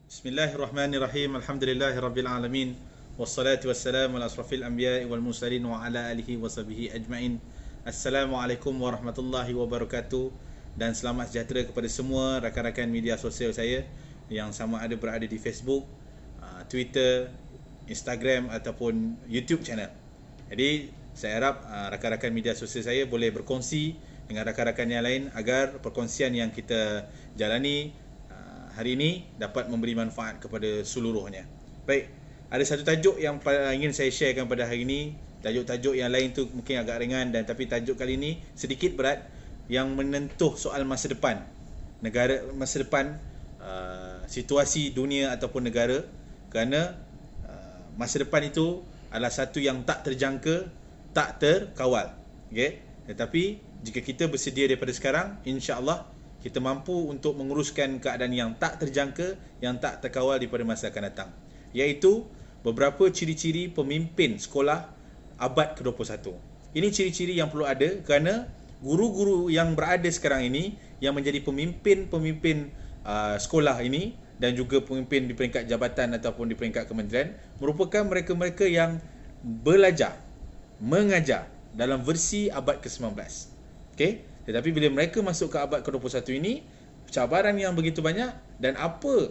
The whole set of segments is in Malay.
Bismillahirrahmanirrahim. Alhamdulillahirabbil alamin. Wassalatu wassalamu ala asrafil anbiya'i wal mursalin wa ala alihi wa sahbihi ajma'in. Assalamualaikum warahmatullahi wabarakatuh. Dan selamat sejahtera kepada semua rakan-rakan media sosial saya yang sama ada berada di Facebook, Twitter, Instagram ataupun YouTube channel. Jadi saya harap rakan-rakan media sosial saya boleh berkongsi dengan rakan-rakan yang lain agar perkongsian yang kita jalani hari ini dapat memberi manfaat kepada seluruhnya. Baik, ada satu tajuk yang ingin saya sharekan pada hari ini. Tajuk-tajuk yang lain tu mungkin agak ringan tapi tajuk kali ini sedikit berat yang menentuh soal masa depan negara, masa depan situasi dunia ataupun negara, kerana masa depan itu adalah satu yang tak terjangka, tak terkawal. Okey, tetapi jika kita bersedia daripada sekarang, insya-Allah kita mampu untuk menguruskan keadaan yang tak terjangka, yang tak terkawal daripada masa akan datang. Iaitu beberapa ciri-ciri pemimpin sekolah abad ke-21. Ini ciri-ciri yang perlu ada kerana guru-guru yang berada sekarang ini, yang menjadi pemimpin-pemimpin sekolah ini dan juga pemimpin di peringkat jabatan ataupun di peringkat kementerian, merupakan mereka-mereka yang belajar, mengajar dalam versi abad ke-19. Okey? Tetapi bila mereka masuk ke abad ke-21 ini, cabaran yang begitu banyak dan apa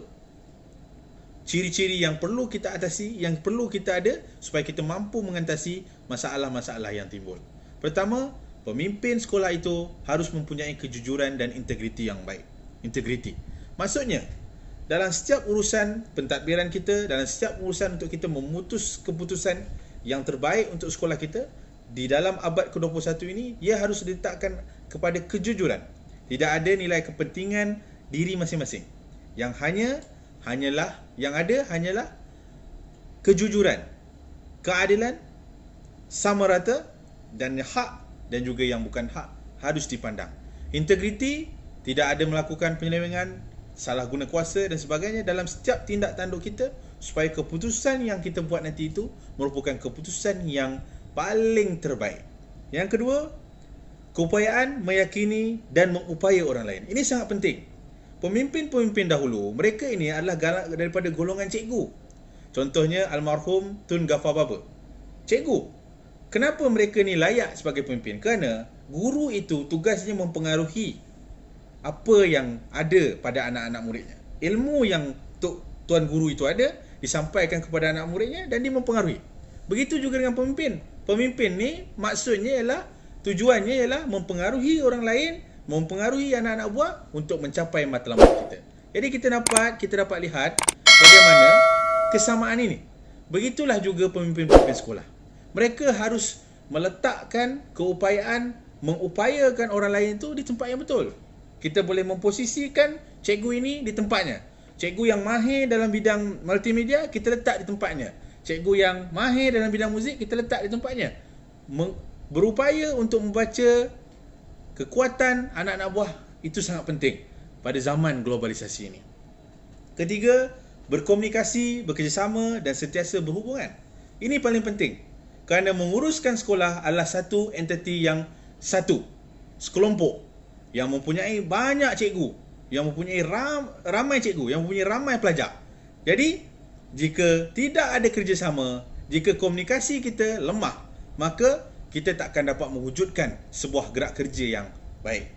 ciri-ciri yang perlu kita atasi, yang perlu kita ada supaya kita mampu mengatasi masalah-masalah yang timbul. Pertama, pemimpin sekolah itu harus mempunyai kejujuran dan integriti yang baik. Integriti. Maksudnya, dalam setiap urusan pentadbiran kita, dalam setiap urusan untuk kita memutus keputusan yang terbaik untuk sekolah kita, di dalam abad ke-21 ini, ia harus diletakkan kepada kejujuran. Tidak ada nilai kepentingan diri masing-masing. Yang hanyalah kejujuran, keadilan, sama rata, dan hak dan juga yang bukan hak harus dipandang. Integriti, tidak ada melakukan penyelewengan, salah guna kuasa dan sebagainya dalam setiap tindak tanduk kita, supaya keputusan yang kita buat nanti itu merupakan keputusan yang paling terbaik. Yang kedua, keupayaan meyakini dan mengupaya orang lain. Ini sangat penting. Pemimpin-pemimpin dahulu, mereka ini adalah daripada golongan cikgu. Contohnya almarhum Tun Ghaffar Baba. Cikgu. Kenapa mereka ni layak sebagai pemimpin? Kerana guru itu tugasnya mempengaruhi apa yang ada pada anak-anak muridnya. Ilmu yang tuan guru itu ada disampaikan kepada anak muridnya dan dia mempengaruhi. Begitu juga dengan pemimpin. Pemimpin ni maksudnya ialah, tujuannya ialah mempengaruhi orang lain, mempengaruhi anak-anak buah untuk mencapai matlamat kita. Jadi kita dapat lihat bagaimana kesamaan ini. Begitulah juga pemimpin-pemimpin sekolah. Mereka harus meletakkan keupayaan, mengupayakan orang lain itu di tempat yang betul. Kita boleh memposisikan cikgu ini di tempatnya. Cikgu yang mahir dalam bidang multimedia, kita letak di tempatnya. Cikgu yang mahir dalam bidang muzik, kita letak di tempatnya. Berupaya untuk membaca kekuatan anak-anak buah, itu sangat penting pada zaman globalisasi ini. Ketiga, berkomunikasi, bekerjasama dan sentiasa berhubungan. Ini paling penting. Kerana menguruskan sekolah adalah satu entiti yang satu, sekelompok yang mempunyai banyak cikgu, yang mempunyai ramai cikgu, yang mempunyai ramai pelajar. Jadi jika tidak ada kerjasama, jika komunikasi kita lemah, maka kita tak akan dapat mewujudkan sebuah gerak kerja yang baik.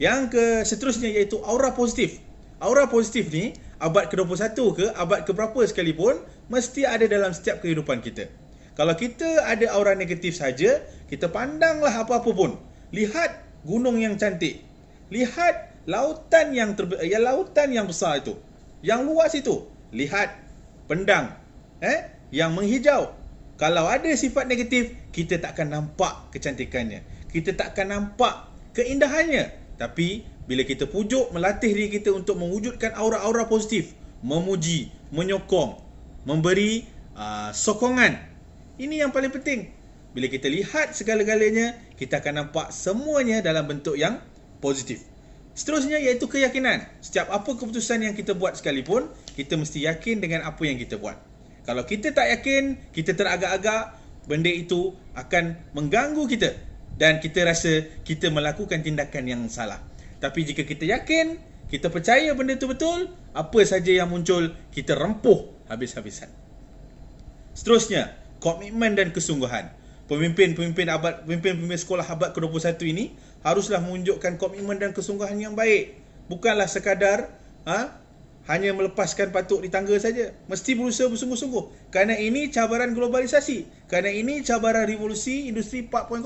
Yang seterusnya iaitu aura positif. Aura positif ni, abad ke-21 ke, abad ke-berapa sekalipun, mesti ada dalam setiap kehidupan kita. Kalau kita ada aura negatif saja, kita pandanglah apa-apa pun. Lihat gunung yang cantik. Lihat lautan yang besar itu, yang luas itu. Lihat pendang yang menghijau. Kalau ada sifat negatif, kita tak akan nampak kecantikannya, kita tak akan nampak keindahannya. Tapi bila kita pujuk, melatih diri kita untuk mewujudkan aura-aura positif, memuji, menyokong, memberi sokongan, ini yang paling penting. Bila kita lihat segala-galanya, kita akan nampak semuanya dalam bentuk yang positif. Seterusnya iaitu keyakinan. Setiap apa keputusan yang kita buat sekalipun, kita mesti yakin dengan apa yang kita buat. Kalau kita tak yakin, kita teragak-agak, benda itu akan mengganggu kita dan kita rasa kita melakukan tindakan yang salah. Tapi jika kita yakin, kita percaya benda itu betul, apa saja yang muncul, kita rempuh habis-habisan. Seterusnya, komitmen dan kesungguhan. Pemimpin sekolah abad ke-21 ini haruslah menunjukkan komitmen dan kesungguhan yang baik. Bukanlah sekadar hanya melepaskan patuk di tangga saja. Mesti berusaha bersungguh-sungguh. Kerana ini cabaran globalisasi. Kerana ini cabaran revolusi industri 4.0.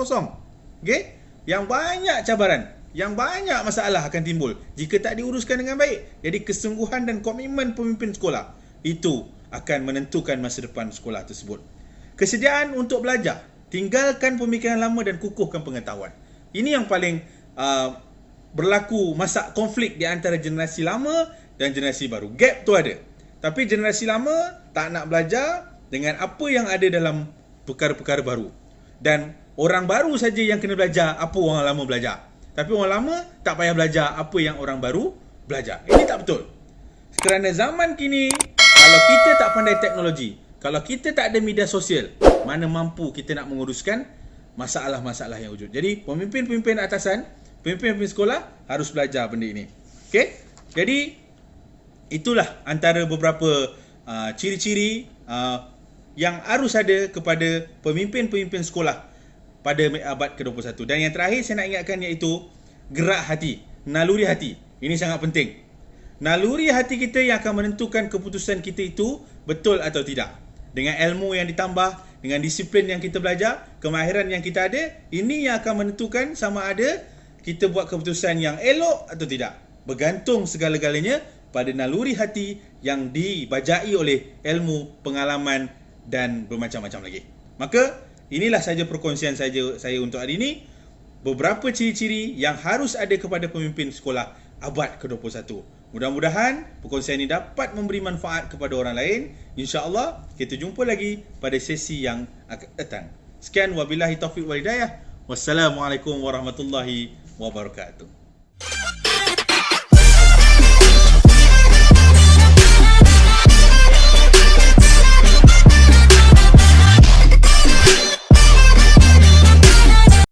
Okey? Yang banyak cabaran, yang banyak masalah akan timbul jika tak diuruskan dengan baik. Jadi kesungguhan dan komitmen pemimpin sekolah itu akan menentukan masa depan sekolah tersebut. Kesediaan untuk belajar. Tinggalkan pemikiran lama dan kukuhkan pengetahuan. Ini yang paling berlaku masa konflik di antara generasi lama dan generasi baru. Gap tu ada. Tapi generasi lama tak nak belajar dengan apa yang ada dalam perkara-perkara baru. Dan orang baru saja yang kena belajar apa orang lama belajar. Tapi orang lama tak payah belajar apa yang orang baru belajar. Ini tak betul. Kerana zaman kini, kalau kita tak pandai teknologi, kalau kita tak ada media sosial, mana mampu kita nak menguruskan masalah-masalah yang wujud. Jadi, pemimpin-pemimpin atasan, pemimpin-pemimpin sekolah harus belajar benda ini. Okey? Jadi, itulah antara beberapa ciri-ciri yang harus ada kepada pemimpin-pemimpin sekolah pada abad ke-21. Dan yang terakhir saya nak ingatkan iaitu gerak hati, naluri hati. Ini sangat penting. Naluri hati kita yang akan menentukan keputusan kita itu betul atau tidak. Dengan ilmu yang ditambah, dengan disiplin yang kita belajar, kemahiran yang kita ada, ini yang akan menentukan sama ada kita buat keputusan yang elok atau tidak. Bergantung segala-galanya pada naluri hati yang dibajai oleh ilmu, pengalaman dan bermacam-macam lagi. Maka inilah saja perkongsian saya untuk hari ini. Beberapa ciri-ciri yang harus ada kepada pemimpin sekolah abad ke-21. Mudah-mudahan perkongsian ini dapat memberi manfaat kepada orang lain. InsyaAllah kita jumpa lagi pada sesi yang akan datang. Sekian, wabillahi taufiq wal hidayah. Wassalamualaikum warahmatullahi wabarakatuh.